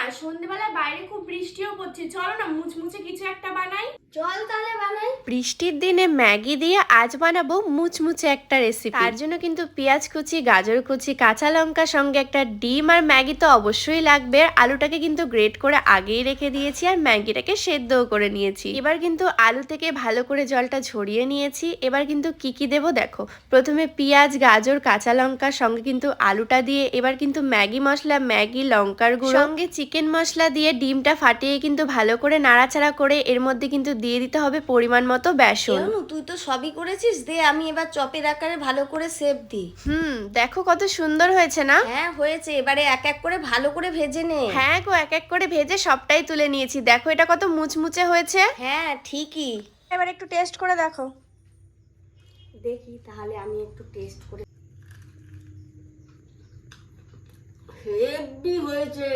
আর সন্ধ্যেবেলা বাইরে খুব বৃষ্টিও পড়ছে, চলো না মুচমুচে কিছু একটা বানাই। চল তাহলে বানাই। বৃষ্টির দিনে ম্যাগি দিয়ে আজ বানাবো মুচমুচে একটা রেসিপি। তার জন্য কিন্তু পেঁয়াজ কুচি, গাজর কুচি, কাঁচা লঙ্কা, সঙ্গে একটা ডিম আর ম্যাগি তো অবশ্যই লাগবে। আলুটাকে কিন্তু গ্রেট করে আগেই রেখে দিয়েছি আর ম্যাগিটাকে সেদ্ধও করে নিয়েছি। এবার কিন্তু আলু থেকে ভালো করে জলটা ঝরিয়ে নিয়েছি। এবার কিন্তু কি দেবো দেখো, প্রথমে পেঁয়াজ, গাজর, কাঁচা লঙ্কা, সঙ্গে কিন্তু আলুটা দিয়ে এবার কিন্তু ম্যাগি মশলা, ম্যাগি, লঙ্কার গুঁড়ো, সঙ্গে চিকেন মশলা দিয়ে ডিমটা ফাটিয়ে কিন্তু ভালো করে নাড়াচাড়া করে এর মধ্যে কিন্তু দিয়ে দিতে হবে পরিমাণ মতো বেসন। তুই তো সবই করেছিস, দে আমি এবার চপের আকারে ভালো করে শেপ দিই। দেখো কত সুন্দর হয়েছে না? হ্যাঁ হয়েছে, এবারে এক এক করে ভালো করে ভেজে নে। হ্যাঁ গো, এক এক করে ভেজে সবটাই তুলে নিয়েছি। দেখো এটা কত মুচমুচে হয়েছে। হ্যাঁ ঠিকই। এবার একটু টেস্ট করে দেখো। দেখি তাহলে আমি একটু টেস্ট করে। হেভি হয়েছে।